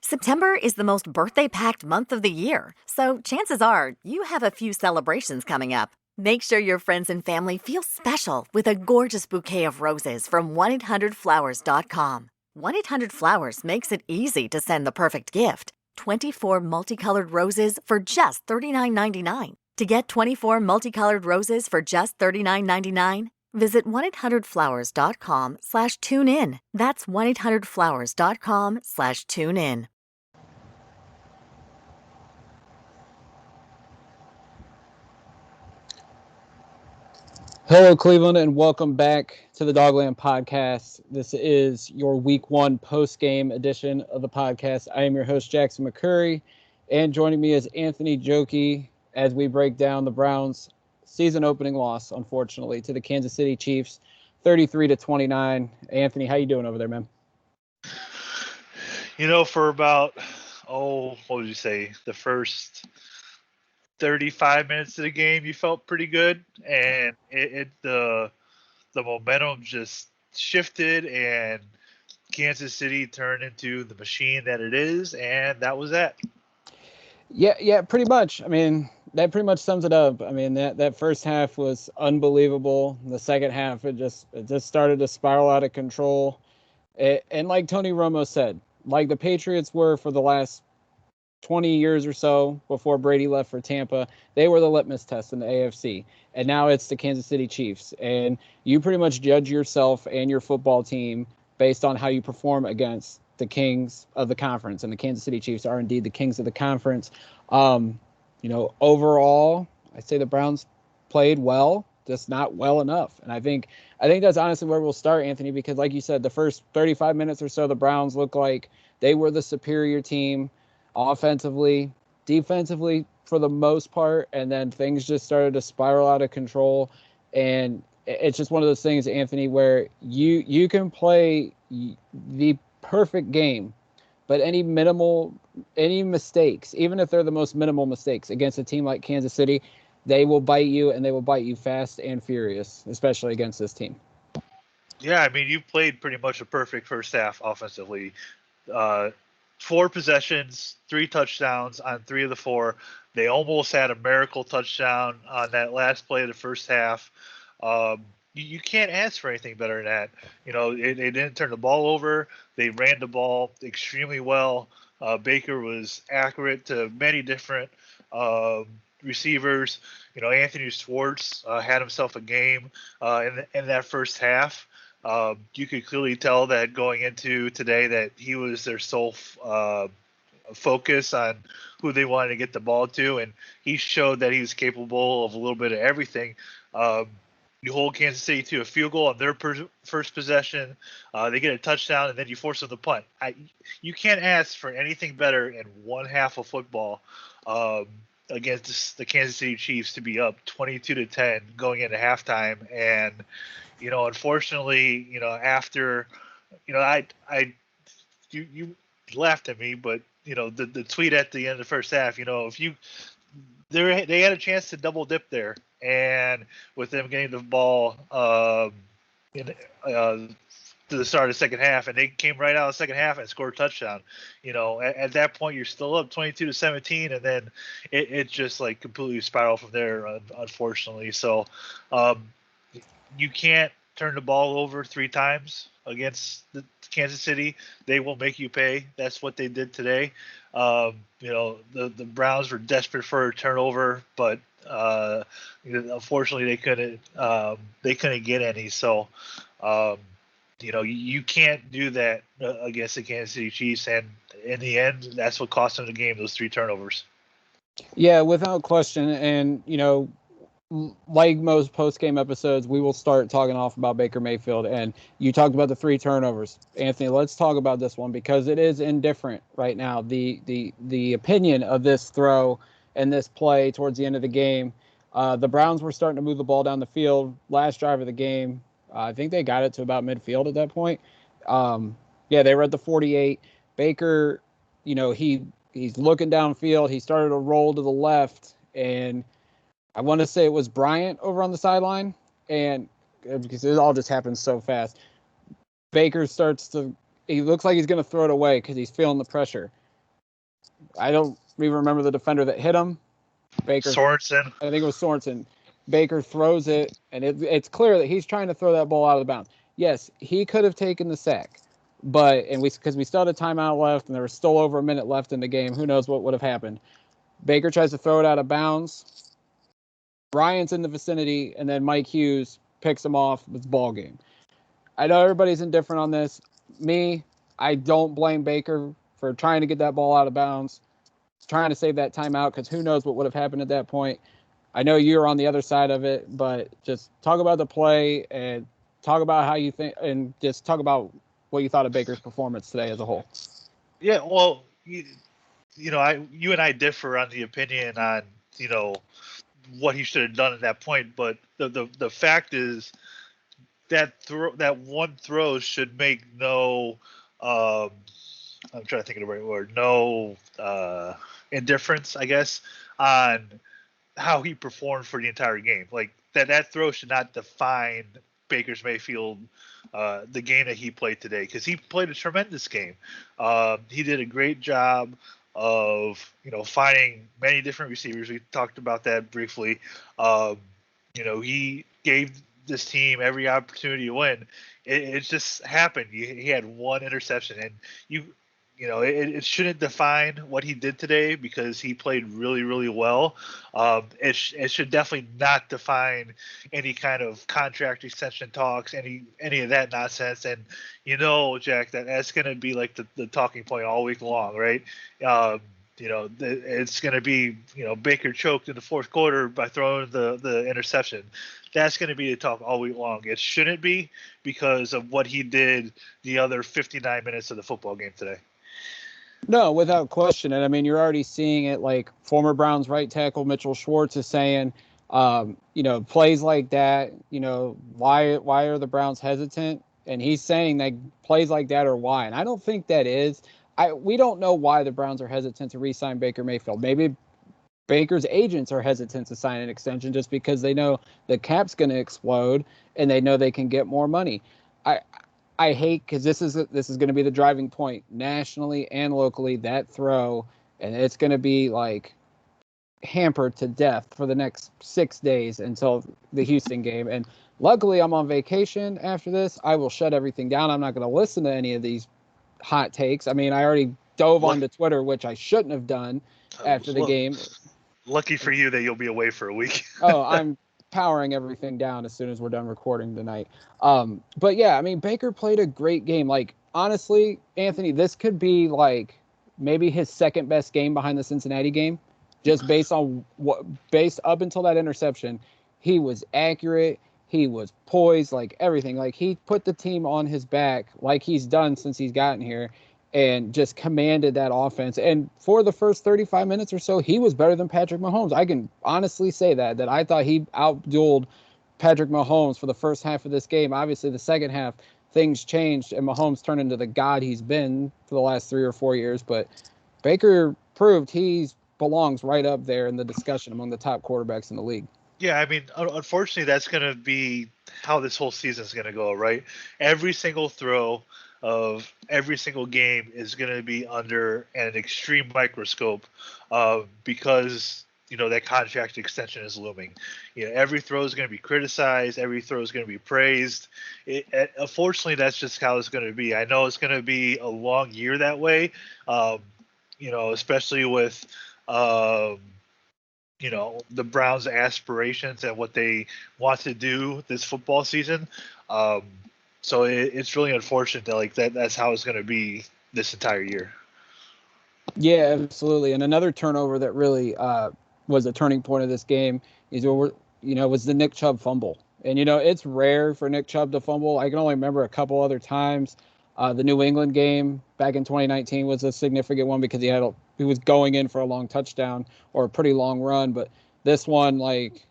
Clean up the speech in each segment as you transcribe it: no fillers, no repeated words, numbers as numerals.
September is the most birthday-packed month of the year, so chances are you have a few celebrations coming up. Make sure your friends and family feel special with a gorgeous bouquet of roses from 1-800-Flowers.com. 1-800-Flowers makes it easy to send the perfect gift. 24 multicolored roses for just $39.99. To get 24 multicolored roses for just $39.99, visit 1-800-Flowers.com/tune-in. That's 1-800-Flowers.com/tune-in. Hello, Cleveland, and welcome back to the Dogland Podcast. This is your Week 1 post-game edition of the podcast. I am your host, Jackson McCurry, and joining me is Anthony Jokey as we break down the Browns' season-opening loss, unfortunately, to the Kansas City Chiefs, 33-29. Anthony, how you doing over there, man? You know, for about, what would you say, the first 35 minutes of the game, you felt pretty good, and the momentum just shifted, and Kansas City turned into the machine that it is, and that was that. Yeah, pretty much. I mean, that pretty much sums it up. I mean, that first half was unbelievable. The second half, it just started to spiral out of control. And like Tony Romo said, like the Patriots were for the last 20 years or so before Brady left for Tampa, they were the litmus test in the AFC. And now it's the Kansas City Chiefs. And you pretty much judge yourself and your football team based on how you perform against the kings of the conference. And the Kansas City Chiefs are indeed the kings of the conference. Overall, I'd say the Browns played well, just not well enough. And I think that's honestly where we'll start, Anthony, because like you said, the first 35 minutes or so, the Browns looked like they were the superior team. Offensively, defensively for the most part, and then things just started to spiral out of control. And it's just one of those things, Anthony, where you can play the perfect game, but any mistakes, even if they're the most minimal mistakes against a team like Kansas City, they will bite you, and they will bite you fast and furious, especially against this team. Yeah, I mean, you played pretty much a perfect first half offensively. 4 possessions, 3 touchdowns on 3 of the 4. They almost had a miracle touchdown on that last play of the first half. You can't ask for anything better than that. You know, they didn't turn the ball over. They ran the ball extremely well. Baker was accurate to many different receivers. You know, Anthony Schwartz had himself a game in that first half. You could clearly tell that going into today that he was their sole focus on who they wanted to get the ball to, and he showed that he was capable of a little bit of everything. You hold Kansas City to a field goal on their first possession. They get a touchdown, and then you force them to punt. You can't ask for anything better in one half of football against the Kansas City Chiefs to be up 22-10 going into halftime. And you know, unfortunately, you know, after, you know, you laughed at me, but you know, the tweet at the end of the first half, you know, they had a chance to double dip there, and with them getting the ball to the start of the second half, and they came right out of the second half and scored a touchdown. You know, at that point you're still up 22-17, and then it just like completely spiraled from there, unfortunately. So you can't turn the ball over 3 times against the Kansas City. They will make you pay. That's what they did today. You know, the Browns were desperate for a turnover, but unfortunately they couldn't get any. So you know, you can't do that against the Kansas City Chiefs, and in the end, that's what cost them the game, those 3 turnovers. Yeah, without question. And you know, like most post-game episodes, we will start talking off about Baker Mayfield. And you talked about the 3 turnovers. Anthony, let's talk about this one because it is indifferent right now. The opinion of this throw and this play towards the end of the game, the Browns were starting to move the ball down the field. Last drive of the game, I think they got it to about midfield at that point. They were at the 48. Baker, you know, he's looking downfield. He started to roll to the left, and I want to say it was Bryant over on the sideline, and because it all just happens so fast. Baker he looks like he's going to throw it away because he's feeling the pressure. I don't even remember the defender that hit him. Baker. Sorensen. I think it was Sorensen. Baker throws it, and it's clear that he's trying to throw that ball out of the bounds. Yes, he could have taken the sack, because we still had a timeout left, and there was still over a minute left in the game. Who knows what would have happened? Baker tries to throw it out of bounds. Ryan's in the vicinity, and then Mike Hughes picks him off. It's ball game. I know everybody's indifferent on this. Me, I don't blame Baker for trying to get that ball out of bounds, trying to save that timeout, because who knows what would have happened at that point. I know you're on the other side of it, but just talk about the play and talk about how you think, and just talk about what you thought of Baker's performance today as a whole. Yeah, well, you and I differ on the opinion on, what he should have done at that point. But the fact is that one throw should make no, I'm trying to think of the right word, no indifference, I guess, on how he performed for the entire game. Like that throw should not define Baker's Mayfield, the game that he played today, because he played a tremendous game. He did a great job of finding many different receivers. We talked about that briefly. He gave this team every opportunity to win. It just happened. He had one interception, and it shouldn't define what he did today, because he played really, really well. It should definitely not define any kind of contract extension talks, any of that nonsense. And Jack, that's going to be like the talking point all week long, right? It's going to be, Baker choked in the fourth quarter by throwing the interception. That's going to be the talk all week long. It shouldn't be, because of what he did the other 59 minutes of the football game today. No, without question. And I mean, you're already seeing it. Like former Browns right tackle Mitchell Schwartz is saying, plays like that, why are the Browns hesitant? And he's saying that plays like that are why. And I don't think that is. We don't know why the Browns are hesitant to re-sign Baker Mayfield. Maybe Baker's agents are hesitant to sign an extension just because they know the cap's going to explode and they know they can get more money. I hate, because this is going to be the driving point nationally and locally, that throw, and it's going to be like hampered to death for the next 6 days until the Houston game. And luckily I'm on vacation after this. I will shut everything down. I'm not going to listen to any of these hot takes. I mean, I already dove onto Twitter, which I shouldn't have done after the game. Lucky for you that you'll be away for a week. Oh, I'm powering everything down as soon as we're done recording tonight. But yeah, I mean, Baker played a great game. Like, honestly, Anthony, this could be like maybe his second best game behind the Cincinnati game, just based up until that interception. He was accurate. He was poised, like everything. Like, he put the team on his back like he's done since he's gotten here, and just commanded that offense. And for the first 35 minutes or so, he was better than Patrick Mahomes. I can honestly say that I thought he outdueled Patrick Mahomes for the first half of this game. Obviously, the second half, things changed, and Mahomes turned into the god he's been for the last 3 or 4 years. But Baker proved he belongs right up there in the discussion among the top quarterbacks in the league. Yeah, I mean, unfortunately, that's going to be how this whole season is going to go, right? Every single throw of every single game is going to be under an extreme microscope, because that contract extension is looming. Every throw is going to be criticized. Every throw is going to be praised. Unfortunately, that's just how it's going to be. I know it's going to be a long year that way, especially with the Browns' aspirations and what they want to do this football season. So it's really unfortunate that that's how it's going to be this entire year. Yeah, absolutely. And another turnover that really was a turning point of this game was the Nick Chubb fumble. And, it's rare for Nick Chubb to fumble. I can only remember a couple other times. The New England game back in 2019 was a significant one because he was going in for a long touchdown or a pretty long run. But this one,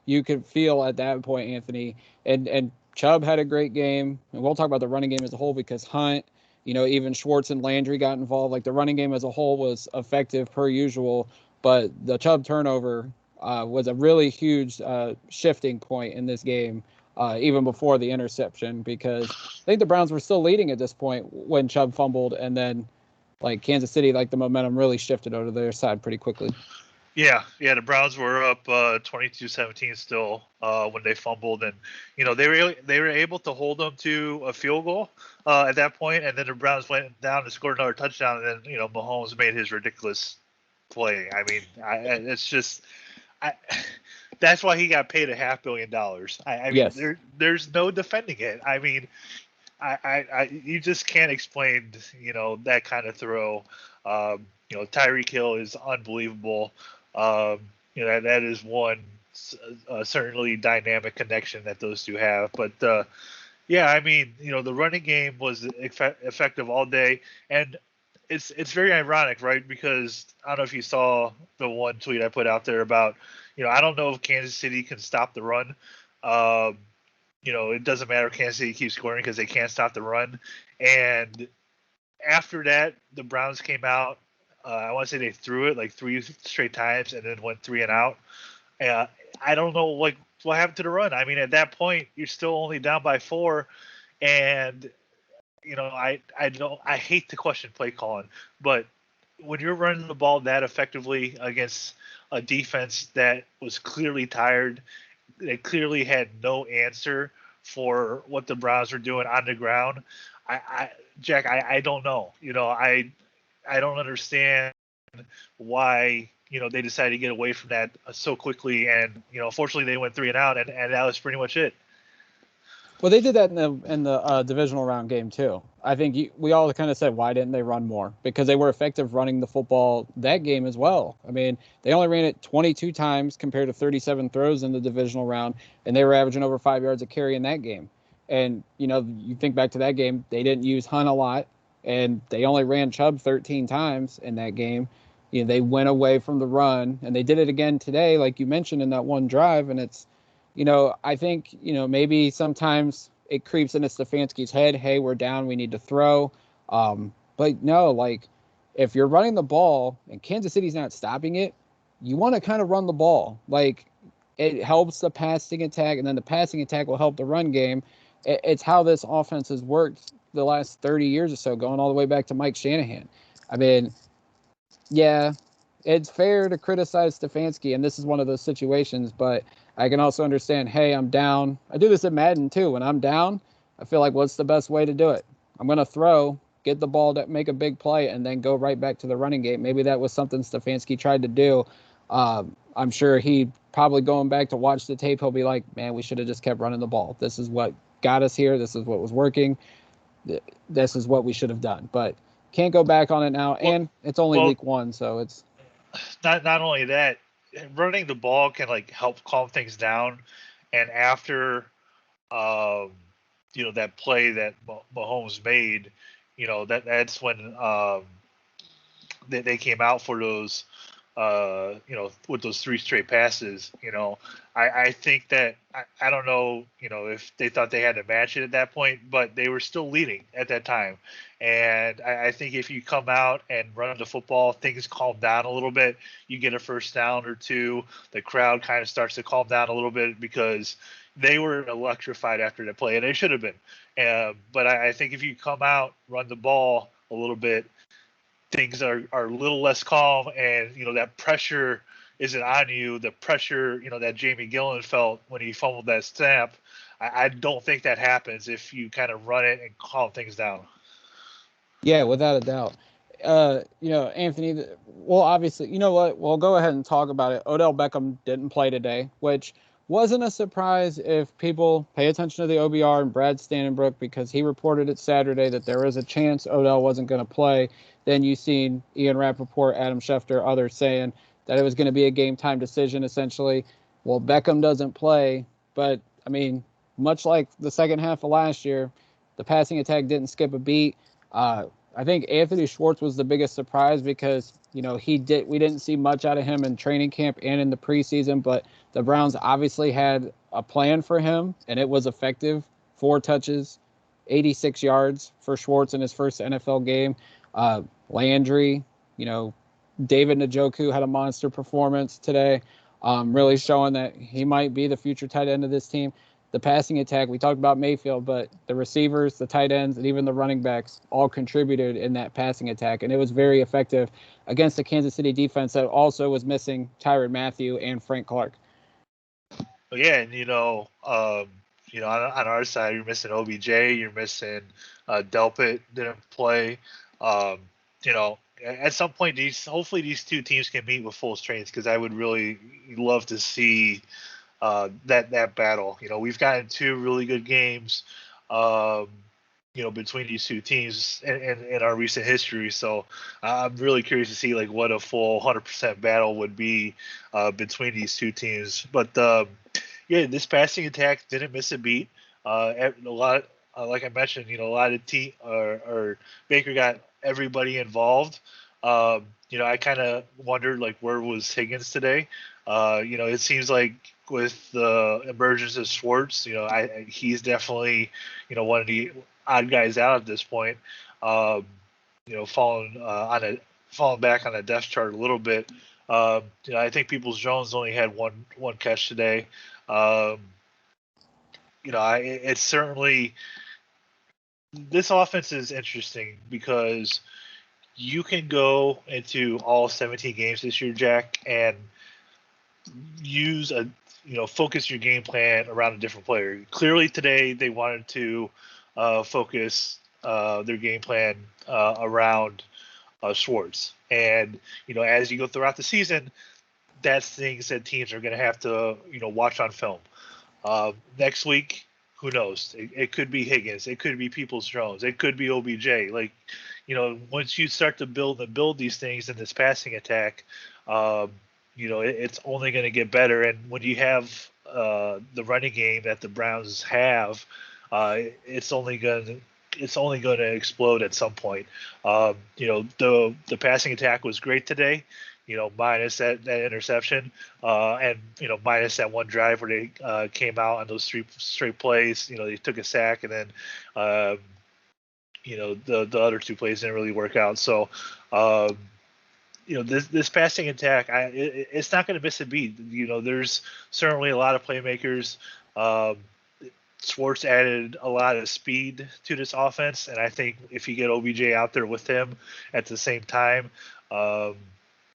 you could feel at that point, Anthony, and Chubb had a great game. And we'll talk about the running game as a whole, because Hunt, even Schwartz and Landry got involved. Like, the running game as a whole was effective per usual. But the Chubb turnover was a really huge shifting point in this game, even before the interception, because I think the Browns were still leading at this point when Chubb fumbled, and then like Kansas City, like the momentum really shifted over to their side pretty quickly. Yeah, the Browns were up 22-17 still when they fumbled, and they were able to hold them to a field goal at that point, and then the Browns went down and scored another touchdown, and then Mahomes made his ridiculous play. I mean, it's just that's why he got paid $500 million. I mean, Yes. there's no defending it. I mean, you just can't explain that kind of throw. Tyreek Hill is unbelievable. That is one certainly dynamic connection that those two have. But yeah, I mean, the running game was effective all day, and it's very ironic, right? Because I don't know if you saw the one tweet I put out there about, I don't know if Kansas City can stop the run. It doesn't matter if Kansas City keeps scoring because they can't stop the run. And after that, the Browns came out. I want to say they threw it like 3 straight times and then went 3 and out. I don't know what happened to the run. I mean, at that point, you're still only down by 4, and I hate to question play calling, but when you're running the ball that effectively against a defense that was clearly tired, they clearly had no answer for what the Browns were doing on the ground. Jack, I don't know. I don't understand why they decided to get away from that so quickly, and unfortunately they went 3 and out, and that was pretty much it. Well, they did that in the divisional round game too. I think we all kind of said, why didn't they run more? Because they were effective running the football that game as well. I mean, they only ran it 22 times compared to 37 throws in the divisional round, and they were averaging over 5 yards a carry in that game. And you think back to that game, they didn't use Hunt a lot, and they only ran Chubb 13 times in that game. They went away from the run, and they did it again today, like you mentioned in that one drive, and it's. I think, maybe sometimes it creeps into Stefanski's head, hey, we're down, we need to throw. But no, like, if you're running the ball and Kansas City's not stopping it, you want to kind of run the ball. Like, it helps the passing attack, and then the passing attack will help the run game. It's how this offense has worked the last 30 years or so, going all the way back to Mike Shanahan. I mean, yeah, it's fair to criticize Stefanski, and this is one of those situations, but I can also understand, hey, I'm down. I do this at Madden too. When I'm down, I feel like, what's the best way to do it? I'm going to throw, get the ball to make a big play, and then go right back to the running game. Maybe that was something Stefanski tried to do. I'm sure he probably going back to watch the tape, he'll be like, man, we should have just kept running the ball. This is what got us here. This is what was working. This is what we should have done. But can't go back on it now. And it's only week 1, so it's not only that. Running the ball can help calm things down, and after that play that Mahomes made, that's when they came out for those with those 3 straight passes. I think that I don't know if they thought they had to match it at that point, but they were still leading at that time. And I think if you come out and run the football, things calm down a little bit. You get a first down or 2. The crowd kind of starts to calm down a little bit because they were electrified after that play, and they should have been. But I think if you come out, run the ball a little bit, things are a little less calm, and that pressure isn't on you. The pressure that Jamie Gillen felt when he fumbled that snap, I don't think that happens if you kind of run it and calm things down. Yeah, without a doubt. Anthony, well, obviously, you know what? We'll go ahead and talk about it. Odell Beckham didn't play today, which wasn't a surprise if people pay attention to the OBR and Brad Stanenbrook, because he reported it Saturday that there was a chance Odell wasn't going to play. Then you've seen Ian Rappaport, Adam Schefter, others saying that it was going to be a game-time decision, essentially. Well, Beckham doesn't play, but, I mean, much like the second half of last year, the passing attack didn't skip a beat. I think Anthony Schwartz was the biggest surprise because, we didn't see much out of him in training camp and in the preseason, but the Browns obviously had a plan for him, and it was effective. 4 touches, 86 yards for Schwartz in his first NFL game. Landry, David Njoku had a monster performance today, really showing that he might be the future tight end of this team. the passing attack. We talked about Mayfield, but the receivers, the tight ends, and even the running backs all contributed in that passing attack, and it was very effective against the Kansas City defense that also was missing Tyrann Mathieu and Frank Clark. Yeah, and on our side, you're missing OBJ, you're missing Delpit didn't play. At some point, hopefully these two teams can meet with full strength, because I would really love to see that battle. We've gotten two really good games, between these two teams in our recent history. So I'm really curious to see like what a full 100% battle would be between these two teams. But this passing attack didn't miss a beat. A lot, like I mentioned, a lot of Baker got everybody involved. I kind of wondered like where was Higgins today. It seems like with the emergence of Schwartz, he's definitely one of the odd guys out at this point. Falling back on the depth chart a little bit. I think Peoples-Jones only had one catch today. It's certainly, this offense is interesting because you can go into all 17 games this year, Jack, and use focus your game plan around a different player. Clearly today they wanted to focus their game plan around Schwartz. And, as you go throughout the season, that's things that teams are going to have to, watch on film. Next week, who knows? It could be Higgins. It could be Peoples-Jones. It could be OBJ. Like, once you start to build these things in this passing attack, it's only going to get better. And when you have the running game that the Browns have, it's only going to explode at some point. The passing attack was great today, minus that interception, and minus that one drive where they came out on those three straight plays. They took a sack, and then the other two plays didn't really work out. So this passing attack, it's not going to miss a beat. There's certainly a lot of playmakers. Schwartz added a lot of speed to this offense, and I think if you get OBJ out there with him at the same time,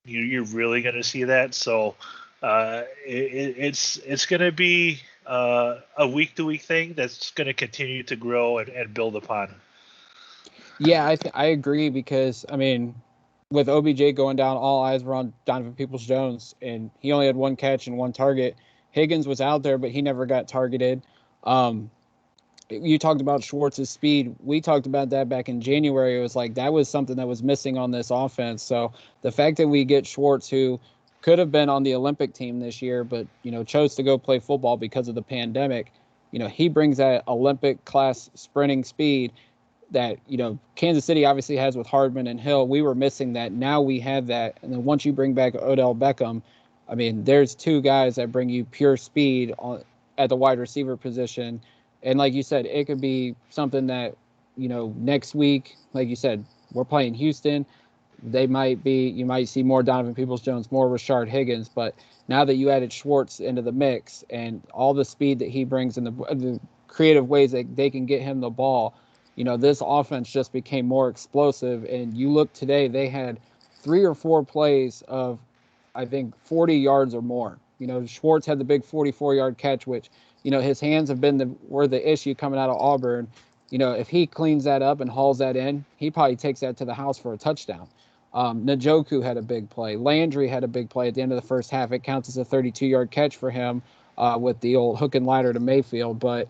you're really going to see that. So it's going to be a week-to-week thing that's going to continue to grow and build upon. Yeah, I agree because, with OBJ going down, all eyes were on Donovan Peoples-Jones, and he only had one catch and one target. Higgins was out there, but he never got targeted. You talked about Schwartz's speed. We talked about that back in January. It was like that was something that was missing on this offense. So the fact that we get Schwartz, who could have been on the Olympic team this year, but chose to go play football because of the pandemic, he brings that Olympic class sprinting speed that Kansas City obviously has with Hardman and Hill. We were missing that. Now we have that. And then once you bring back Odell Beckham, there's two guys that bring you pure speed at the wide receiver position. And like you said, it could be something that, next week, like you said, we're playing Houston. You might see more Donovan Peoples-Jones, more Rashard Higgins. But now that you added Schwartz into the mix and all the speed that he brings in the creative ways that they can get him the ball, this offense just became more explosive. And you look today, they had 3 or 4 plays of, I think, 40 yards or more. Schwartz had the big 44-yard catch, which, his hands have been were the issue coming out of Auburn. If he cleans that up and hauls that in, he probably takes that to the house for a touchdown. Njoku had a big play. Landry had a big play at the end of the first half. It counts as a 32-yard catch for him with the old hook and ladder to Mayfield. But,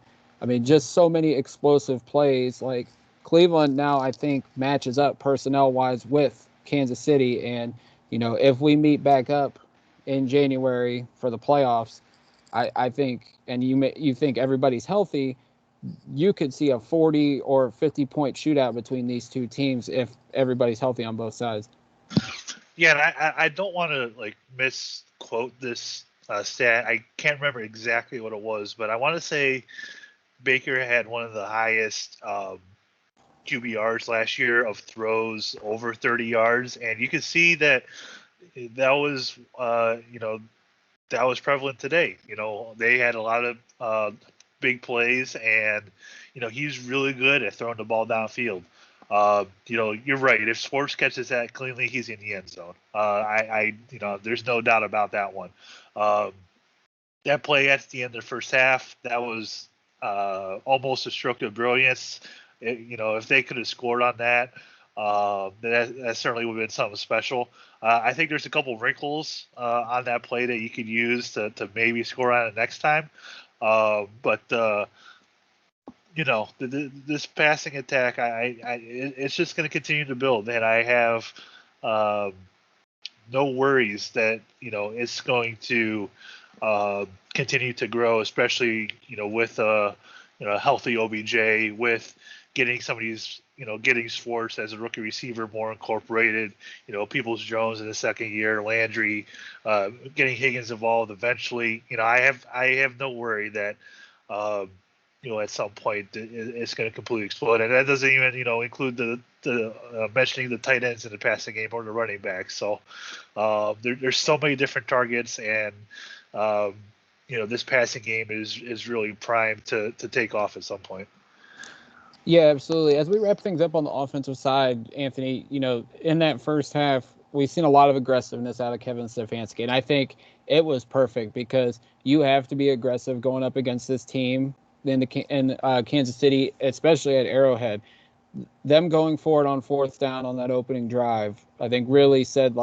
just so many explosive plays. Like Cleveland now, I think, matches up personnel-wise with Kansas City. And, if we meet back up in January for the playoffs, I think, and you think everybody's healthy, you could see a 40 or 50-point shootout between these two teams if everybody's healthy on both sides. Yeah, and I don't want to misquote this stat. I can't remember exactly what it was, but I want to say Baker had one of the highest QBRs last year of throws over 30 yards, and you can see that was that was prevalent today. They had a lot of big plays, and he's really good at throwing the ball downfield. You're right. If Schwartz catches that cleanly, he's in the end zone. There's no doubt about that one. That play at the end of the first half, that was almost a stroke of brilliance. If they could have scored on that, that certainly would have been something special. I think there's a couple wrinkles on that play that you could use to maybe score on it next time. This passing attack, it's just going to continue to build, and I have no worries that it's going to continue to grow, especially with a healthy OBJ, with getting some of these getting Schwartz as a rookie receiver more incorporated, Peoples-Jones in the second year, Landry, getting Higgins involved eventually. I have no worry that at some point it's going to completely explode, and that doesn't even include the mentioning the tight ends in the passing game or the running backs. So there's so many different targets, and this passing game is really primed to take off at some point. Yeah, absolutely. As we wrap things up on the offensive side, Anthony, in that first half, we've seen a lot of aggressiveness out of Kevin Stefanski, and I think it was perfect because you have to be aggressive going up against this team in Kansas City, especially at Arrowhead. Them going forward on fourth down on that opening drive, I think really said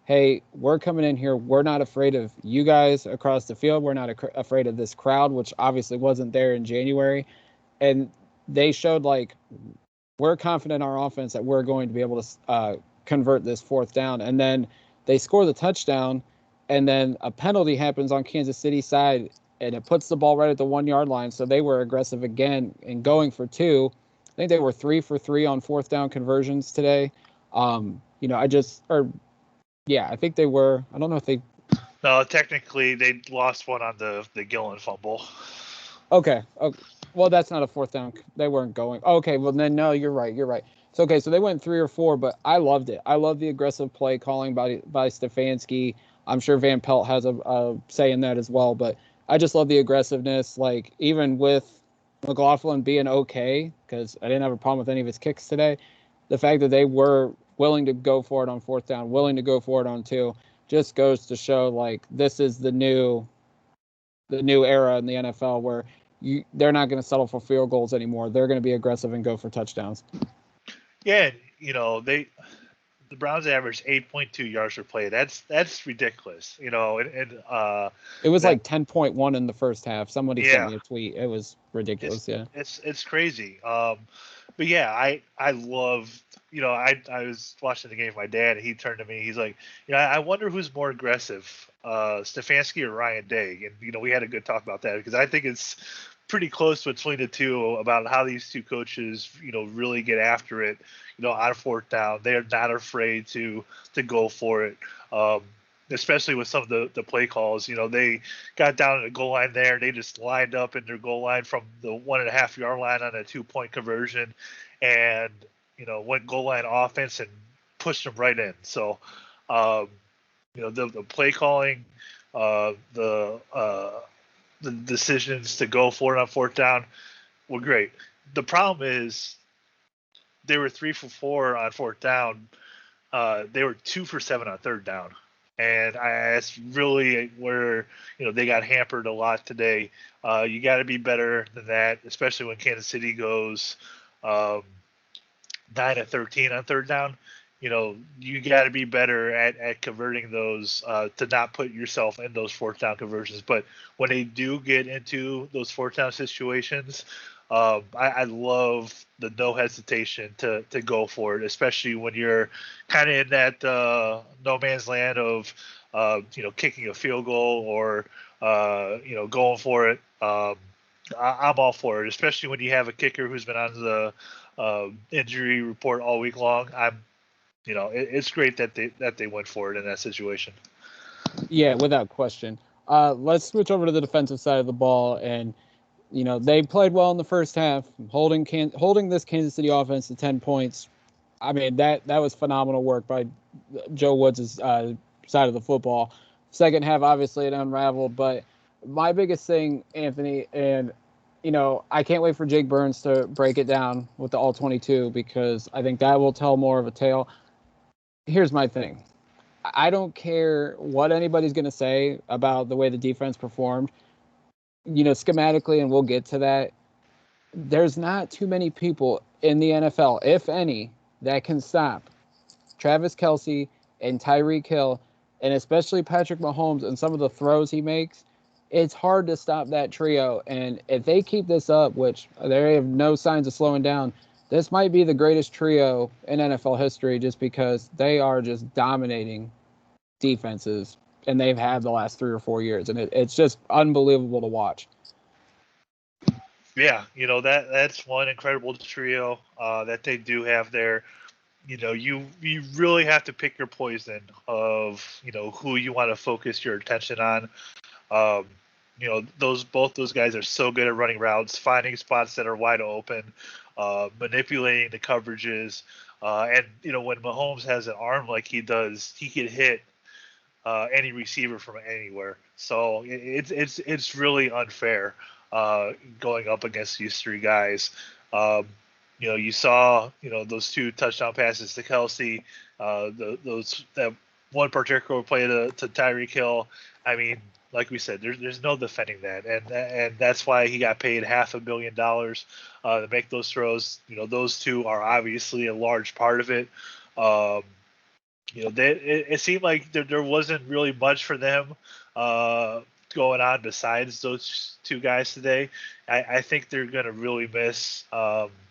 hey, we're coming in here. We're not afraid of you guys across the field. We're not afraid of this crowd, which obviously wasn't there in January. And they showed we're confident in our offense that we're going to be able to convert this fourth down. And then they score the touchdown, and then a penalty happens on Kansas City side, and it puts the ball right at the 1 yard line. So they were aggressive again and going for two. I think they were 3 for 3 on fourth down conversions today. I think they were. I don't know if they. No, technically they lost one on the Gillen fumble. Okay. Well, that's not a fourth down. They weren't going. Okay. Well, then no, you're right. So okay. So they went 3 or 4, but I loved it. I love the aggressive play calling by Stefanski. I'm sure Van Pelt has a say in that as well, but I just love the aggressiveness. Even with McLaughlin being okay, because I didn't have a problem with any of his kicks today, the fact that they were willing to go for it on fourth down, willing to go for it on 2, just goes to show this is the new era in the NFL where they're not going to settle for field goals anymore. They're going to be aggressive and go for touchdowns. Yeah, the Browns averaged 8.2 yards per play. That's ridiculous. It was 10.1 in the first half. Somebody sent me a tweet. It was ridiculous. It's crazy. But yeah, I love. I was watching the game with my dad, and he turned to me. He's like, I wonder who's more aggressive, Stefanski or Ryan Day. And we had a good talk about that because I think it's pretty close between the two about how these two coaches, really get after it. On fourth down, they are not afraid to go for it. Especially with some of the play calls, they got down at the goal line there. They just lined up in their goal line from the 1.5 yard line on a 2-point conversion, and went goal line offense and pushed them right in. So, the play calling, the decisions to go for it on fourth down were great. The problem is they were 3 for 4 on fourth down. They were 2 for 7 on third down. And that's really where, they got hampered a lot today. You got to be better than that, especially when Kansas City goes 9 of 13 on third down. You got to be better at converting those to not put yourself in those fourth down conversions. But when they do get into those fourth down situations, I love the no hesitation to go for it, especially when you're kind of in that no man's land of, kicking a field goal or, going for it. I'm all for it, especially when you have a kicker who's been on the injury report all week long. It's great that they went for it in that situation. Yeah, without question. Let's switch over to the defensive side of the ball, and they played well in the first half, holding this Kansas City offense to 10 points. I mean, that was phenomenal work by Joe Woods' side of the football. Second half, obviously, it unraveled. But my biggest thing, Anthony, and I can't wait for Jake Burns to break it down with the all-22 because I think that will tell more of a tale. Here's my thing. I don't care what anybody's going to say about the way the defense performed. Schematically, and we'll get to that, there's not too many people in the NFL, if any, that can stop Travis Kelce and Tyreek Hill, and especially Patrick Mahomes and some of the throws he makes. It's hard to stop that trio. And if they keep this up, which they have no signs of slowing down, this might be the greatest trio in NFL history just because they are just dominating defenses, and they've had the last 3 or 4 years. And it's just unbelievable to watch. Yeah, that's one incredible trio that they do have there. You really have to pick your poison of who you want to focus your attention on. Both those guys are so good at running routes, finding spots that are wide open, manipulating the coverages, and when Mahomes has an arm like he does, he can hit any receiver from anywhere. So it's really unfair going up against these three guys. You saw those 2 touchdown passes to Kelce, that one particular play to Tyreek Hill. I mean, like we said, there's no defending that, and that's why he got paid $500 million to make those throws. Those 2 are obviously a large part of it. It seemed like there wasn't really much for them going on besides those 2 guys today. I think they're going to really miss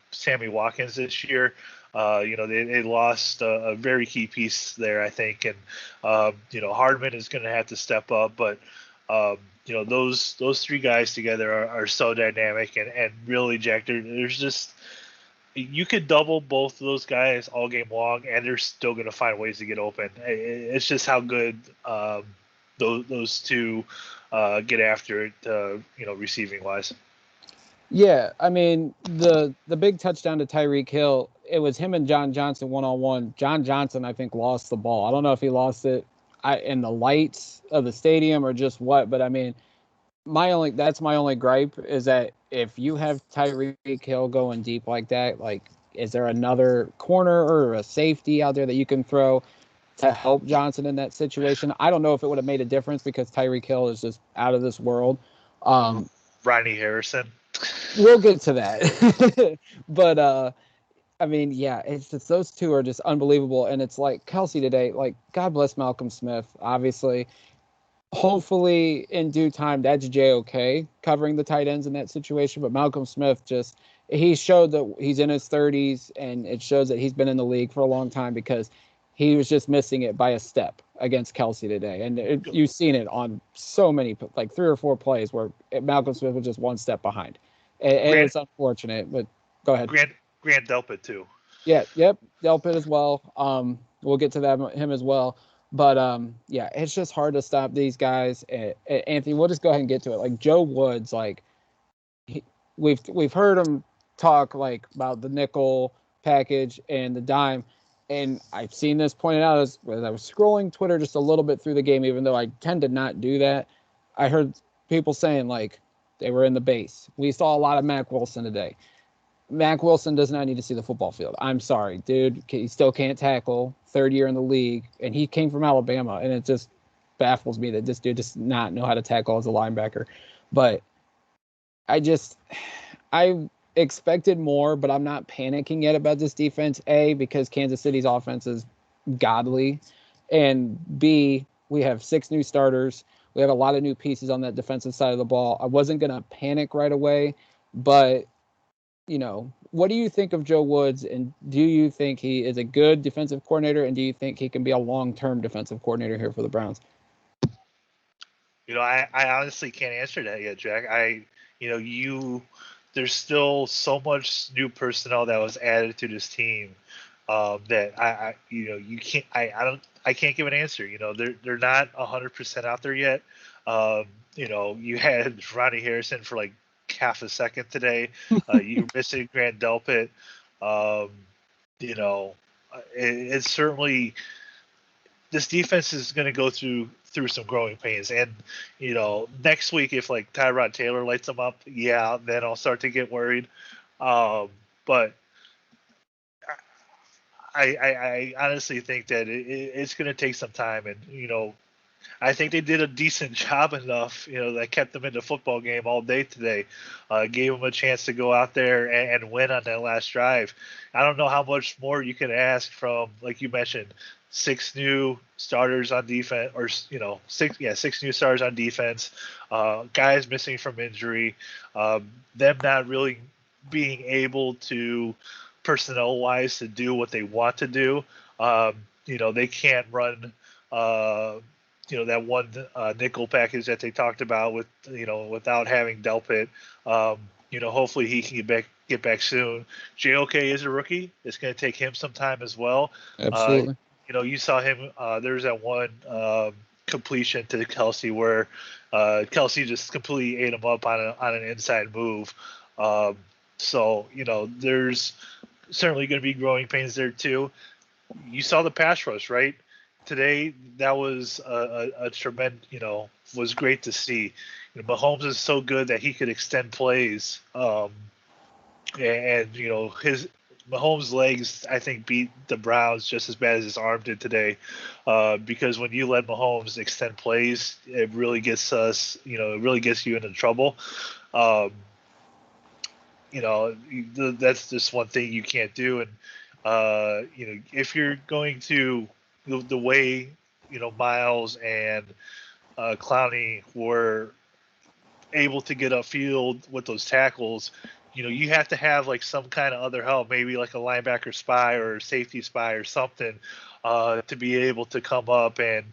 Sammy Watkins this year. They lost a very key piece there, I think, and Hardman is going to have to step up, but those 3 guys together are so dynamic and really, Jack, there's just, you could double both of those guys all game long, and they're still going to find ways to get open. It's just how good those 2 get after it, receiving wise. Yeah, I mean, the big touchdown to Tyreek Hill, it was him and John Johnson one-on-one. John Johnson, I think, lost the ball. I don't know if he lost it in the lights of the stadium or just what, but I mean, that's my only gripe is that if you have Tyreek Hill going deep like that, like, is there another corner or a safety out there that you can throw to help Johnson in that situation? I don't know if it would have made a difference because Tyreek Hill is just out of this world. Ronnie Harrison. We'll get to that. But, I mean, yeah, it's just those 2 are just unbelievable. And it's like Kelce today, like, God bless Malcolm Smith, obviously. Hopefully, in due time, that's J-OK covering the tight ends in that situation. But Malcolm Smith he showed that he's in his 30s, and it shows that he's been in the league for a long time because he was just missing it by a step against Kelce today. And you've seen it on so many, like 3 or 4 plays where Malcolm Smith was just 1 step behind. And it's unfortunate, but go ahead. Grant Delpit, too. Yeah, yep, Delpit as well. We'll get to him as well. But, yeah, it's just hard to stop these guys. Anthony, we'll just go ahead and get to it. Like, Joe Woods, like, we've heard him talk, like, about the nickel package and the dime. And I've seen this pointed out as I was scrolling Twitter just a little bit through the game, even though I tend to not do that. I heard people saying, like, they were in the base. We saw a lot of Mack Wilson today. Mack Wilson does not need to see the football field. I'm sorry, dude. He still can't tackle. 3rd year in the league, and he came from Alabama, and it just baffles me that this dude does not know how to tackle as a linebacker. But I expected more, but I'm not panicking yet about this defense. A, because Kansas City's offense is godly, and B, we have 6 new starters. We have a lot of new pieces on that defensive side of the ball. I wasn't going to panic right away, but what do you think of Joe Woods, and do you think he is a good defensive coordinator, and do you think he can be a long-term defensive coordinator here for the Browns? I honestly can't answer that yet, Jack. There's still so much new personnel that was added to this team that I can't give an answer. They're not 100% out there yet. You had Ronnie Harrison for like half a second today. You're missing Grant Delpit. It's certainly this defense is going to go through some growing pains. And, next week, if like Tyrod Taylor lights them up, yeah, then I'll start to get worried. But I honestly think that it's going to take some time. And, I think they did a decent job enough, that kept them in the football game all day today. Gave them a chance to go out there and win on that last drive. I don't know how much more you can ask from, like you mentioned, 6 new starters on defense, or 6 new starters on defense. Guys missing from injury. Them not really being able to, personnel-wise, to do what they want to do. They can't run. That one nickel package that they talked about with, without having Delpit. Hopefully he can get back soon. JOK is a rookie. It's going to take him some time as well. Absolutely. You saw him. There's that one completion to Kelsey where Kelsey just completely ate him up on an inside move. There's certainly going to be growing pains there too. You saw the pass rush, right? Today, that was a tremendous, was great to see. Mahomes is so good that he could extend plays. His Mahomes' legs, I think, beat the Browns just as bad as his arm did today. Because when you let Mahomes extend plays, it really gets us, it really gets you into trouble. That's just one thing you can't do. And, if you're going to, the way Miles and Clowney were able to get upfield with those tackles, you have to have like some kind of other help, maybe like a linebacker spy or a safety spy or something, to be able to come up and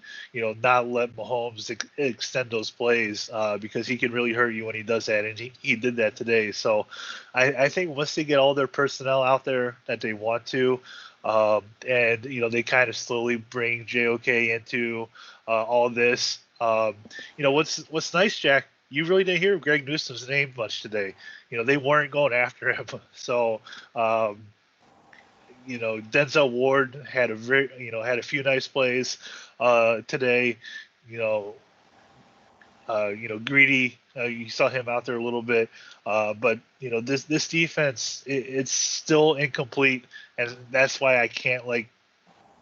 not let Mahomes extend those plays, because he can really hurt you when he does that, and he did that today. So I think once they get all their personnel out there that they want to, and they kind of slowly bring JOK into all this. What's nice, Jack, you really didn't hear Greg Newsom's name much today. They weren't going after him. So Denzel Ward had a few nice plays today. Greedy, you saw him out there a little bit, but this defense, it's still incomplete, and that's why I can't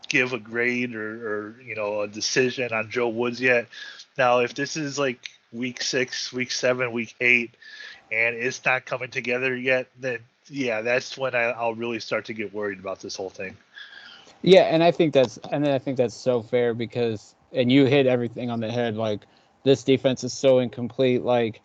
give a grade or a decision on Joe Woods yet. Now, if this is like week 6, week 7, week 8, and it's not coming together yet, then yeah, that's when I'll really start to get worried about this whole thing. Yeah, and I think that's so fair because, and you hit everything on the head. Like, this defense is so incomplete. Like,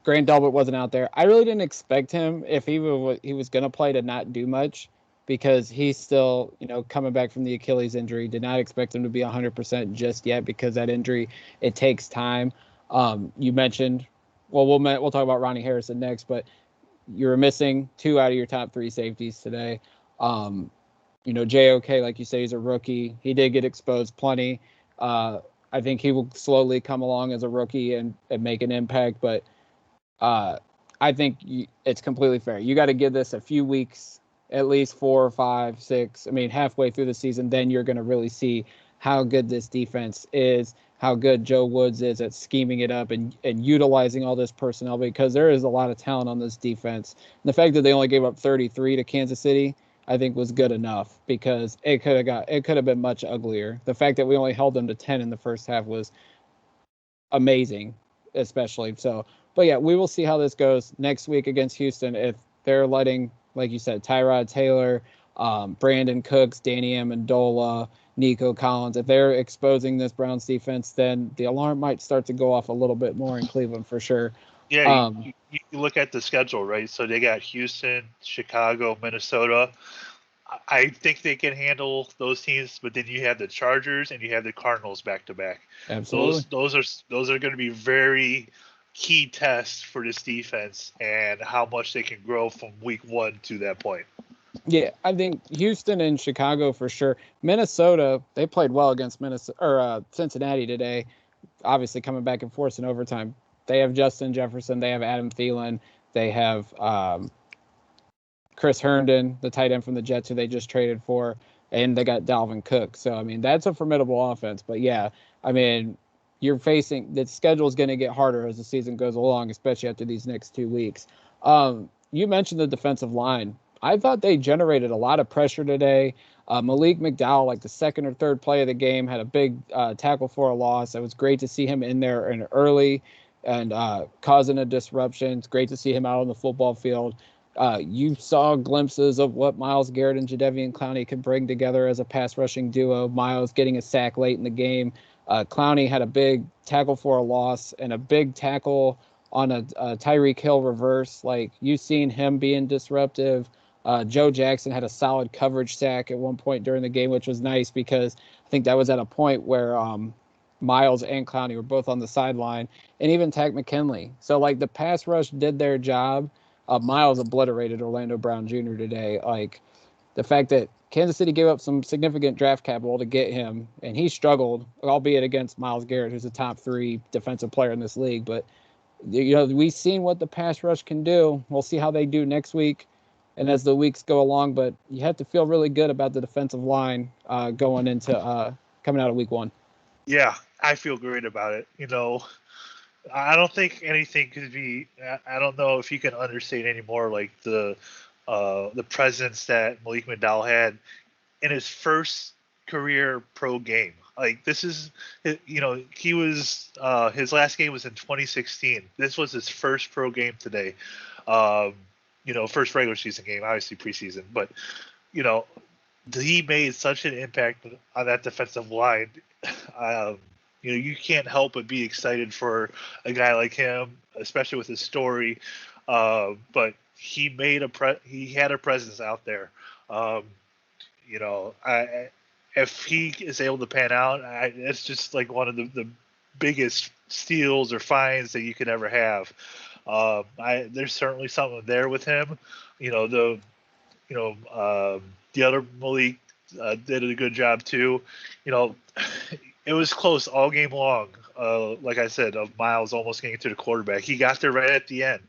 Grant Delbert wasn't out there. I really didn't expect him, if he was going to play, to not do much, because he's still, coming back from the Achilles injury. Did not expect him to be 100% just yet, because that injury, it takes time. You mentioned, well, we'll talk about Ronnie Harrison next, but you were missing 2 out of your top 3 safeties today. JOK, like you say, he's a rookie. He did get exposed plenty. I think he will slowly come along as a rookie and make an impact, but I think it's completely fair. You got to give this a few weeks, at least 4 or 5, 6. I mean, halfway through the season, then you're going to really see how good this defense is, how good Joe Woods is at scheming it up and utilizing all this personnel, because there is a lot of talent on this defense. And the fact that they only gave up 33 to Kansas City, I think, was good enough, because it could have been much uglier. The fact that we only held them to 10 in the first half was amazing, especially. So, but yeah, we will see how this goes next week against Houston. If they're letting, like you said, Tyrod Taylor, Brandon Cooks, Danny Amendola, Nico Collins, if they're exposing this Browns defense, then the alarm might start to go off a little bit more in Cleveland for sure. Yeah, you look at the schedule, right? So they got Houston, Chicago, Minnesota. I think they can handle those teams, but then you have the Chargers and you have the Cardinals back to back. Absolutely. Those are going to be very key tests for this defense and how much they can grow from week 1 to that point. Yeah, I think Houston and Chicago for sure. Minnesota, they played well against Cincinnati today, obviously coming back and forcing overtime. They have Justin Jefferson. They have Adam Thielen. They have Chris Herndon, the tight end from the Jets, who they just traded for. and they got Dalvin Cook. So, I mean, that's a formidable offense. But, yeah, I mean, you're facing – the schedule is going to get harder as the season goes along, especially after these next 2 weeks. You mentioned the defensive line. I thought they generated a lot of pressure today. Malik McDowell, like the second or third play of the game, had a big tackle for a loss. It was great to see him in there and early and causing a disruption. It's great to see him out on the football field. You saw glimpses of what Myles Garrett and Jadeveon Clowney could bring together as a pass rushing duo. Myles getting a sack late in the game. Clowney had a big tackle for a loss and a big tackle on a Tyreek Hill reverse. Like, you've seen him being disruptive. Joe Jackson had a solid coverage sack at one point during the game, which was nice because I think that was at a point where Myles and Clowney were both on the sideline, and even Takk McKinley. So, like, the pass rush did their job. Myles obliterated Orlando Brown Jr. today. Like, the fact that Kansas City gave up some significant draft capital to get him, and he struggled, albeit against Myles Garrett, who's a top 3 defensive player in this league. But, you know, we've seen what the pass rush can do. We'll see how they do next week and as the weeks go along. But you have to feel really good about the defensive line going into coming out of week 1. Yeah, I feel great about it. You know, I don't think anything could be. I don't know if you can understate anymore like the presence that Malik McDowell had in his first career pro game. Like, this is, you know, he was his last game was in 2016. This was his first pro game today. You know, first regular season game, obviously preseason, but you know, he made such an impact on that defensive line. You know, you can't help but be excited for a guy like him, especially with his story. But he made he had a presence out there. You know, if he is able to pan out, it's just like one of the biggest steals or finds that you could ever have. There's certainly something there with him. You know, the other Malik did a good job too. You know, it was close all game long. Like I said, of Myles almost getting to the quarterback. He got there right at the end.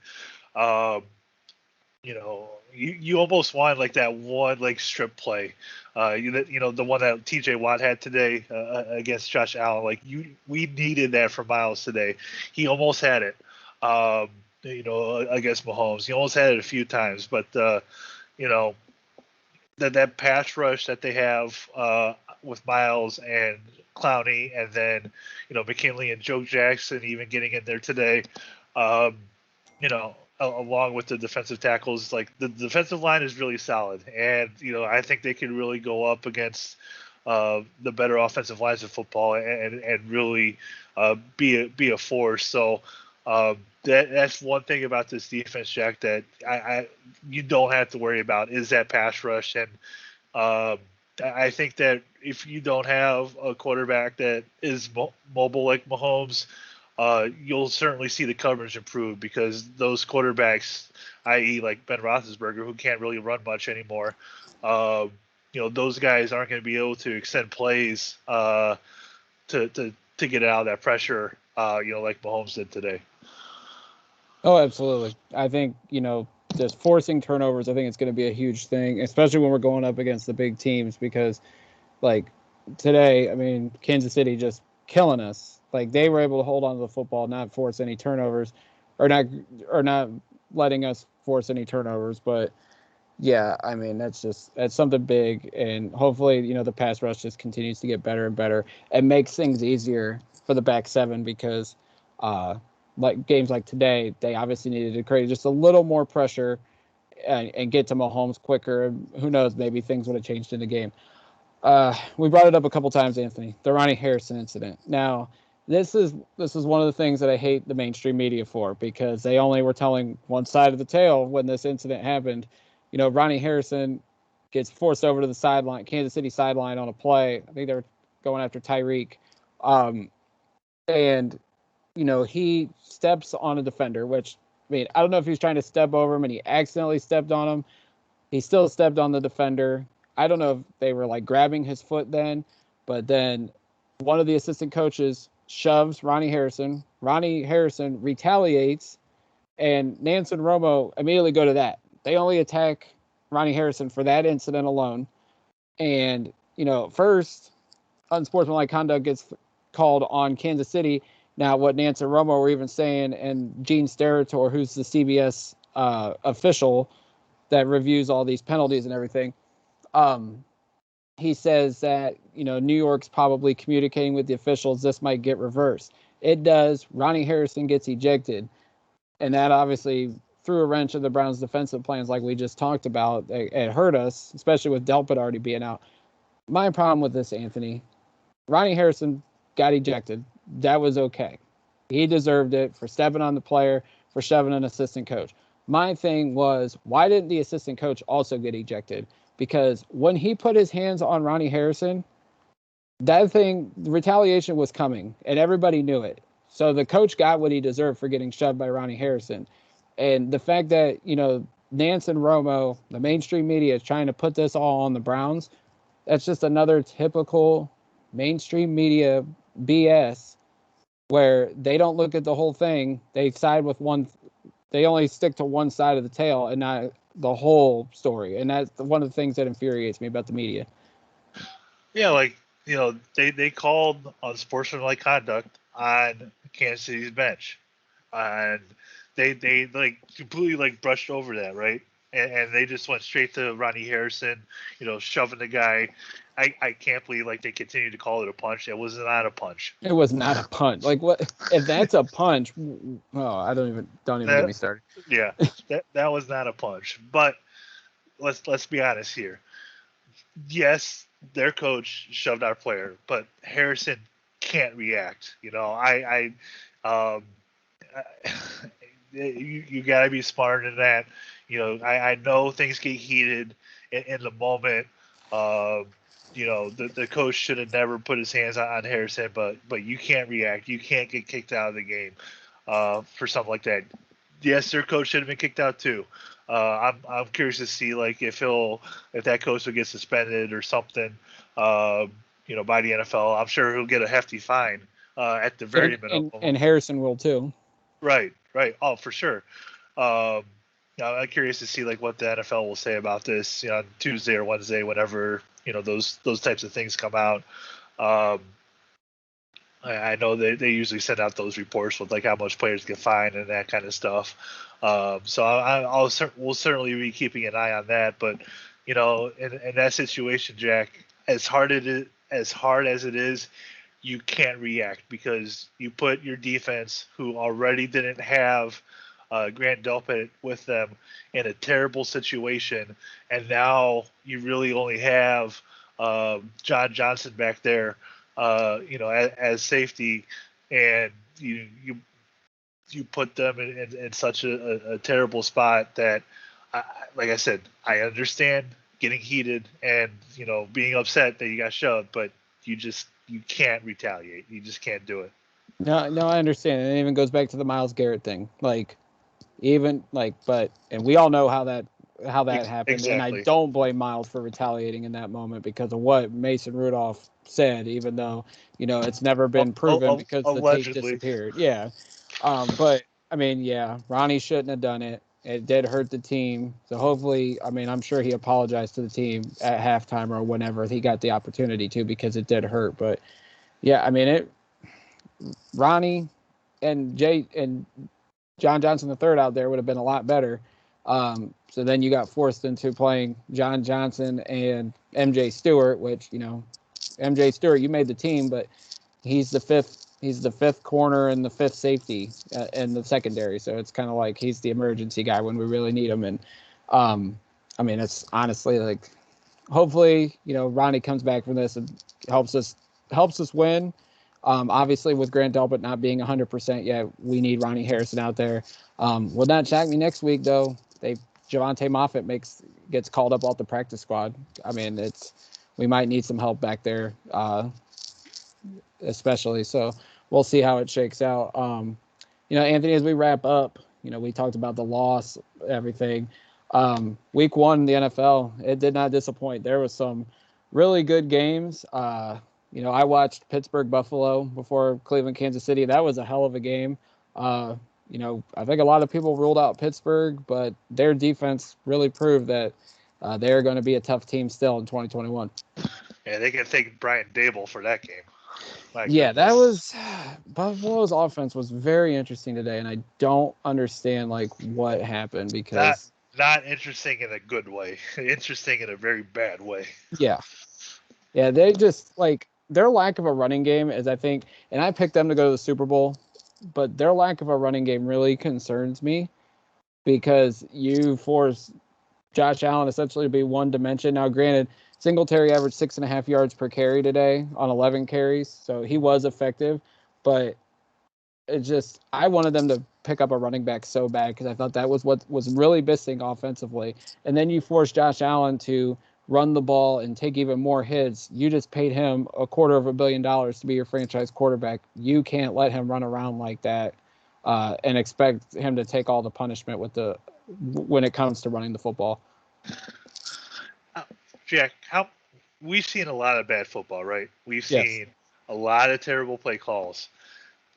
You know, you almost want like that one like strip play. You know, the one that TJ Watt had today against Josh Allen. Like, we needed that from Myles today. He almost had it. You know, against Mahomes. He almost had it a few times, but you know, that pass rush that they have with Myles and Clowney, and then, you know, McKinley and Joe Jackson even getting in there today, you know, along with the defensive tackles, like the defensive line is really solid, and you know, I think they can really go up against the better offensive lines of football and really be a force. So. That's one thing about this defense, Jack, that you don't have to worry about is that pass rush. And I think that if you don't have a quarterback that is mobile like Mahomes, you'll certainly see the coverage improve, because those quarterbacks, i.e. like Ben Roethlisberger, who can't really run much anymore, you know, those guys aren't going to be able to extend plays to get out of that pressure, you know, like Mahomes did today. Oh, absolutely. I think, you know, just forcing turnovers, I think it's going to be a huge thing, especially when we're going up against the big teams, because, like, today, I mean, Kansas City just killing us. Like, they were able to hold on to the football, not force any turnovers, or not letting us force any turnovers. But, yeah, I mean, that's something big, and hopefully, you know, the pass rush just continues to get better and better and makes things easier for the back seven, because like games like today, they obviously needed to create just a little more pressure and get to Mahomes quicker. Who knows, maybe things would have changed in the game. We brought it up a couple times, Anthony, the Ronnie Harrison incident. Now, this is one of the things that I hate the mainstream media for, because they only were telling one side of the tale when this incident happened. You know, Ronnie Harrison gets forced over to the sideline, Kansas City sideline on a play. I think they were going after Tyreek. And you know, he steps on a defender, which, I mean, I don't know if he was trying to step over him and he accidentally stepped on him. He still stepped on the defender. I don't know if they were like grabbing his foot then, but then one of the assistant coaches shoves Ronnie Harrison. Ronnie Harrison retaliates, and Nance and Romo immediately go to that. They only attack Ronnie Harrison for that incident alone. And, first, unsportsmanlike conduct gets called on Kansas City. Now, what Nance and Romo were even saying, and Gene Steratore, who's the CBS official that reviews all these penalties and everything, he says that, New York's probably communicating with the officials. This might get reversed. It does. Ronnie Harrison gets ejected. And that obviously threw a wrench in the Browns' defensive plans like we just talked about. It hurt us, especially with Delpit already being out. My problem with this, Anthony, Ronnie Harrison got ejected. That was okay. He deserved it for stepping on the player, for shoving an assistant coach. My thing was, why didn't the assistant coach also get ejected? Because when he put his hands on Ronnie Harrison, that thing, retaliation was coming, and everybody knew it. So the coach got what he deserved for getting shoved by Ronnie Harrison. And the fact that, Nance and Romo, the mainstream media, is trying to put this all on the Browns, that's just another typical mainstream media BS where they don't look at the whole thing. They side with one. They only stick to one side of the tail and not the whole story. And that's one of the things that infuriates me about the media. Yeah, they called on sportsmanlike conduct on Kansas City's bench, and they completely brushed over that, right? And they just went straight to Ronnie Harrison, shoving the guy. I can't believe they continue to call it a punch. It was not a punch. It was not a punch. What if that's a punch? Oh, I don't even get me started. Yeah, that was not a punch. But let's be honest here. Yes, their coach shoved our player, but Harrison can't react. You got to be smarter than that. I know things get heated in the moment. The coach should have never put his hands on Harrison, but you can't react. You can't get kicked out of the game for something like that. Yes, their coach should have been kicked out too. I'm curious to see if that coach will get suspended or something. By the NFL. I'm sure he'll get a hefty fine at the very minimum. And Harrison will too. Right. Oh, for sure. I'm curious to see what the NFL will say about this on Tuesday or Wednesday, whenever those types of things come out. I know they usually send out those reports with how much players get fined and that kind of stuff. So we'll certainly be keeping an eye on that. But in that situation, Jack, as hard as it is, you can't react because you put your defense, who already didn't have Grant Delpit with them, in a terrible situation, and now you really only have John Johnson back there, as safety, and you put them in such a terrible spot that, like I said, I understand getting heated and being upset that you got shoved, but you can't retaliate. You just can't do it. No, I understand. And it even goes back to the Myles Garrett thing. And we all know how that happened. Exactly. And I don't blame Myles for retaliating in that moment because of what Mason Rudolph said, even though, it's never been proven because the tape disappeared. Yeah. But I mean, yeah, Ronnie shouldn't have done it. It did hurt the team. So hopefully, I'm sure he apologized to the team at halftime or whenever he got the opportunity to, because it did hurt. But yeah, Ronnie and John Johnson III out there would have been a lot better. So then you got forced into playing John Johnson and MJ Stewart, which, MJ Stewart, you made the team, but he's the fifth corner and the fifth safety in the secondary. So it's kind of he's the emergency guy when we really need him. And it's honestly hopefully, Ronnie comes back from this and helps us win. Obviously, with Grant Delpit not being 100% yet, we need Ronnie Harrison out there. Will not shock me next week, though. Javante Moffett gets called up off the practice squad. We might need some help back there, especially. So we'll see how it shakes out. Anthony, as we wrap up, we talked about the loss, everything. Week 1 in the NFL, it did not disappoint. There was some really good games. I watched Pittsburgh-Buffalo before Cleveland-Kansas City. That was a hell of a game. I think a lot of people ruled out Pittsburgh, but their defense really proved that they're going to be a tough team still in 2021. Yeah, they can thank Brian Dable for that game. That was Buffalo's offense was very interesting today, and I don't understand what happened because not interesting in a good way, interesting in a very bad way. Yeah, they just their lack of a running game is, I think, and I picked them to go to the Super Bowl, but their lack of a running game really concerns me because you force Josh Allen essentially to be one dimension. Now, granted, Singletary averaged 6.5 yards per carry today on 11 carries, so he was effective, but I wanted them to pick up a running back so bad because I thought that was what was really missing offensively. And then you force Josh Allen to run the ball and take even more hits. You just paid him $250 million to be your franchise quarterback. You can't let him run around like that and expect him to take all the punishment when it comes to running the football. Jack, we've seen a lot of bad football, right? We've seen a lot of terrible play calls.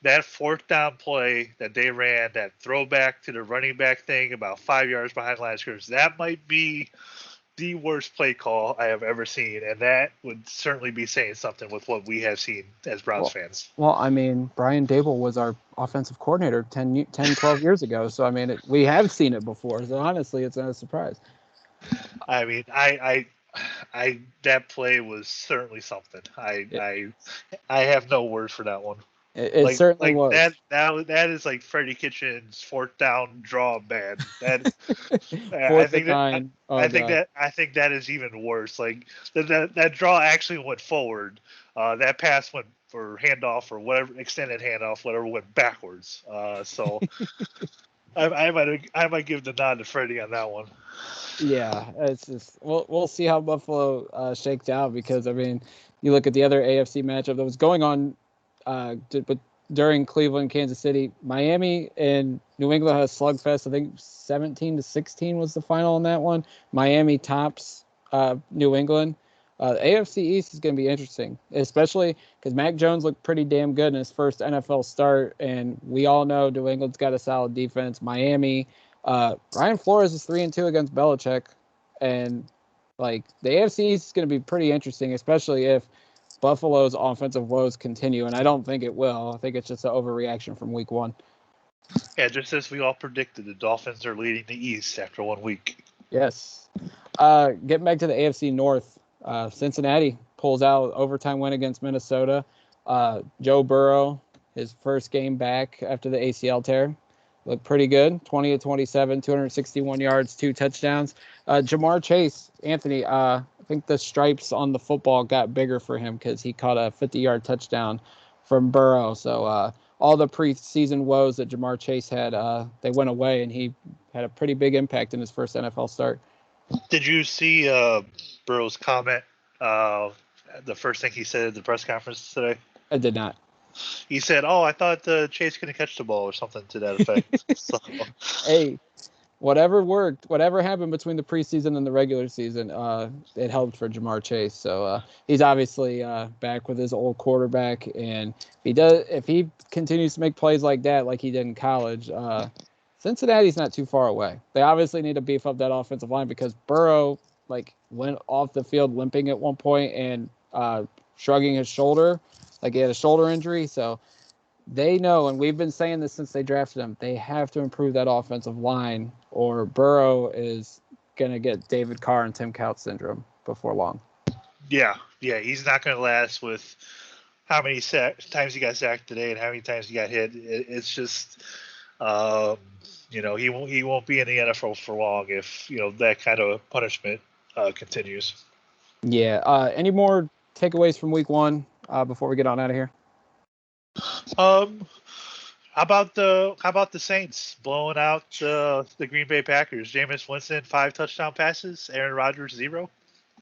That fourth down play that they ran, that throwback to the running back thing about 5 yards behind line of scrimmage, that might be the worst play call I have ever seen, and that would certainly be saying something with what we have seen as Browns fans. Well, I mean, Brian Dable was our offensive coordinator 10, 12 years ago, so I mean, we have seen it before, so honestly, it's not a surprise. I mean, I that play was certainly something. I have no word for that one. It certainly was. That is like Freddie Kitchens' fourth down draw bad. That I think that is even worse. Like that draw actually went forward. That pass went for handoff or whatever, extended handoff, whatever, went backwards. So I might give the nod to Freddie on that one. Yeah, it's just we'll see how Buffalo shakes out because I mean, you look at the other AFC matchup that was going on but during Cleveland, Kansas City, Miami and New England had a slugfest. I think 17-16 was the final in that one. Miami tops New England. The AFC East is going to be interesting, especially because Mac Jones looked pretty damn good in his first NFL start, and we all know New England's got a solid defense. Miami, Brian Flores is 3-2 against Belichick, and the AFC East is going to be pretty interesting, especially if Buffalo's offensive woes continue, and I don't think it will. I think it's just an overreaction from week one. Yeah, just as we all predicted, the Dolphins are leading the East after 1 week. Yes. Getting back to the AFC North, Cincinnati pulls out overtime win against Minnesota. Joe Burrow, his first game back after the ACL tear, looked pretty good. 20-27, 261 yards, 2 touchdowns. Jamar Chase, Anthony, I think the stripes on the football got bigger for him because he caught a 50-yard touchdown from Burrow. So all the preseason woes that Jamar Chase had, they went away, and he had a pretty big impact in his first NFL start. Did you see Burrow's comment, the first thing he said at the press conference today? I did not. He said, I thought Chase couldn't catch the ball or something to that effect. So. Hey, whatever worked, whatever happened between the preseason and the regular season, it helped for Jamar Chase. So he's obviously back with his old quarterback, and if he continues to make plays like that, like he did in college, Cincinnati's not too far away. They obviously need to beef up that offensive line because Burrow went off the field limping at one point and shrugging his shoulder, like he had a shoulder injury. So they know, and we've been saying this since they drafted him, they have to improve that offensive line or Burrow is going to get David Carr and Tim Couch syndrome before long. Yeah, he's not going to last with how many times he got sacked today and how many times he got hit. It's just, he won't be in the NFL for long if, that kind of punishment continues. Yeah. Any more takeaways from week one before we get on out of here? How about the Saints blowing out the Green Bay Packers? Jameis Winston 5 touchdown passes, Aaron Rodgers 0.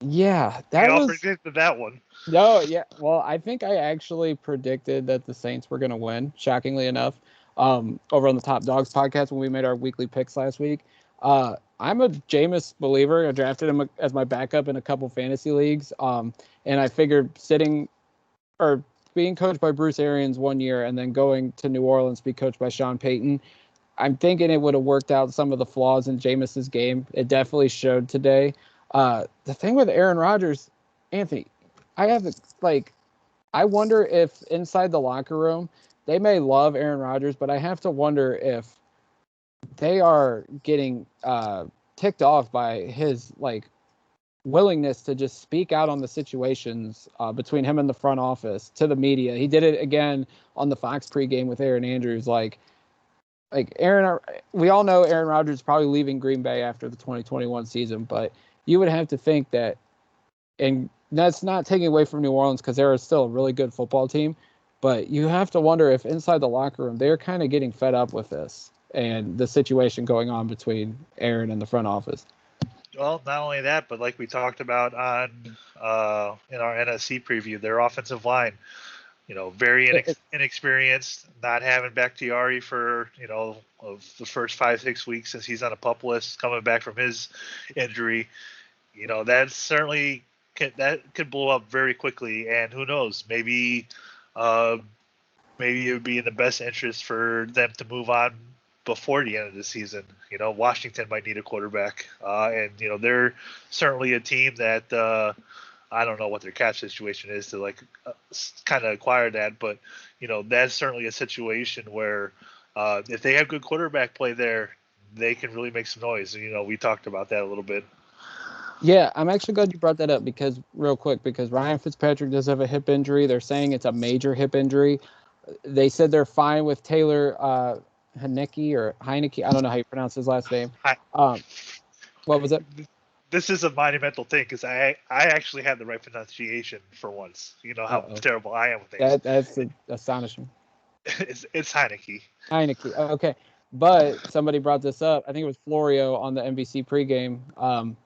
Yeah, we all predicted that one. No, yeah. Well, I think I actually predicted that the Saints were going to win. Shockingly enough, over on the Top Dogs podcast when we made our weekly picks last week. I'm a Jameis believer. I drafted him as my backup in a couple fantasy leagues. And I figured being coached by Bruce Arians 1 year and then going to New Orleans to be coached by Sean Payton, I'm thinking it would have worked out some of the flaws in Jameis's game. It definitely showed today. The thing with Aaron Rodgers, Anthony, I wonder if inside the locker room, they may love Aaron Rodgers, but I have to wonder if they are getting ticked off by his willingness to just speak out on the situations between him and the front office to the media. He did it again on the Fox pregame with Aaron Andrews. Aaron, we all know Aaron Rodgers is probably leaving Green Bay after the 2021 season, but you would have to think that, and that's not taking away from New Orleans because they're still a really good football team, but you have to wonder if inside the locker room they're kind of getting fed up with this and the situation going on between Aaron and the front office. Well, not only that, but like we talked about on in our NFC preview, their offensive line, very inexperienced, not having Bakhtiari for of the first 5-6 weeks since he's on a PUP list, coming back from his injury. That certainly could blow up very quickly, and who knows, maybe it would be in the best interest for them to move on before the end of the season. Washington might need a quarterback, and they're certainly a team that I don't know what their cap situation is to kind of acquire that, but that's certainly a situation where if they have good quarterback play there, they can really make some noise. And we talked about that a little bit. Yeah, I'm actually glad you brought that up because Ryan Fitzpatrick does have a hip injury. They're saying it's a major hip injury. They said they're fine with Taylor Heineke. I don't know how you pronounce his last name. What was it? This is a monumental thing because I actually had the right pronunciation for once. You know how terrible I am with things. That's astonishing. It's Heineke. Heineke. Okay. But somebody brought this up. I think it was Florio on the NBC pregame.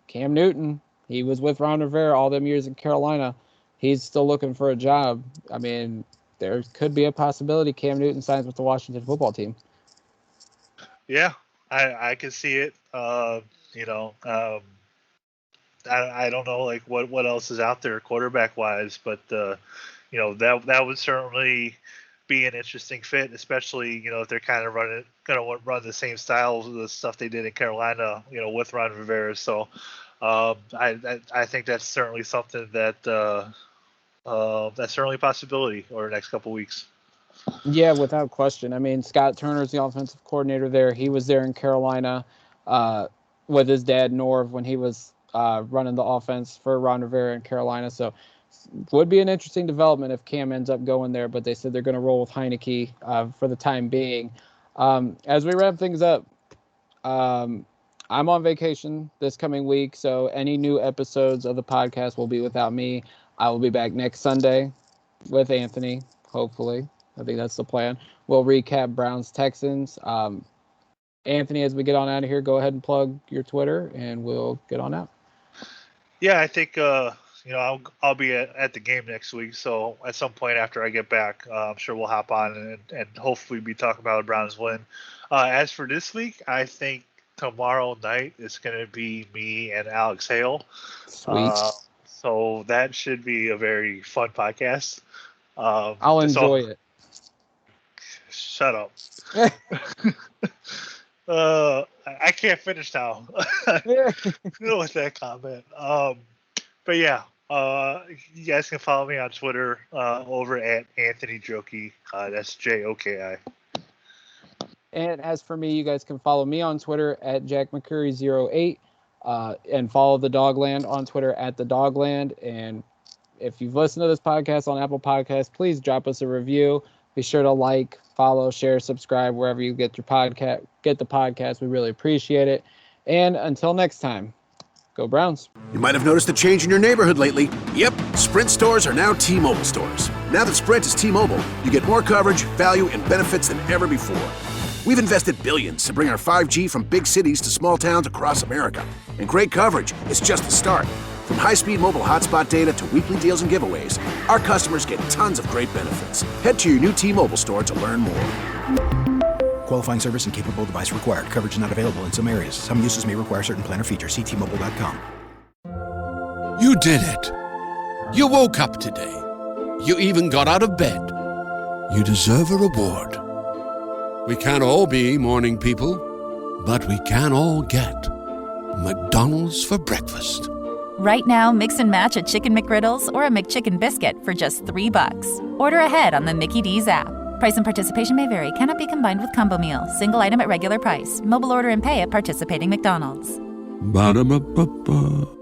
Cam Newton, he was with Ron Rivera all them years in Carolina. He's still looking for a job. I mean, there could be a possibility Cam Newton signs with the Washington football team. Yeah, I can see it. I don't know what else is out there quarterback wise, but that would certainly be an interesting fit, especially if they're kind of going to run the same style of the stuff they did in Carolina, with Ron Rivera. So I think that's certainly something that's certainly a possibility over the next couple of weeks. Yeah, without question. I mean, Scott Turner's the offensive coordinator there. He was there in Carolina with his dad, Norv, when he was running the offense for Ron Rivera in Carolina. So would be an interesting development if Cam ends up going there, but they said they're going to roll with Heineke for the time being. As we wrap things up, I'm on vacation this coming week, so any new episodes of the podcast will be without me. I will be back next Sunday with Anthony, hopefully. I think that's the plan. We'll recap Browns-Texans. Anthony, as we get on out of here, go ahead and plug your Twitter, and we'll get on out. Yeah, I think I'll be at the game next week. So at some point after I get back, I'm sure we'll hop on and hopefully be talking about a Browns win. As for this week, I think tomorrow night is going to be me and Alex Hale. Sweet. So that should be a very fun podcast. I'll enjoy it. Shut up. I can't finish now with that comment. But yeah, you guys can follow me on Twitter over at Anthony Joki. That's Joki. And as for me, you guys can follow me on Twitter at JackMcCurry08 and follow the Dogland on Twitter at the Dogland. And if you've listened to this podcast on Apple Podcasts, please drop us a review. Be sure to like, follow, share, subscribe wherever you get the podcast. We really appreciate it. And until next time, go Browns. You might have noticed a change in your neighborhood lately. Yep, Sprint stores are now T-Mobile stores. Now that Sprint is T-Mobile, you get more coverage, value, and benefits than ever before. We've invested billions to bring our 5G from big cities to small towns across America. And great coverage is just the start. From high-speed mobile hotspot data to weekly deals and giveaways, our customers get tons of great benefits. Head to your new T-Mobile store to learn more. Qualifying service and capable device required. Coverage not available in some areas. Some uses may require certain plan or features. See T-Mobile.com. You did it. You woke up today. You even got out of bed. You deserve a reward. We can't all be morning people, but we can all get McDonald's for breakfast. Right now, mix and match a Chicken McGriddles or a McChicken biscuit for just $3. Order ahead on the Mickey D's app. Price and participation may vary. Cannot be combined with combo meal. Single item at regular price. Mobile order and pay at participating McDonald's. Ba-da-ba-ba-ba.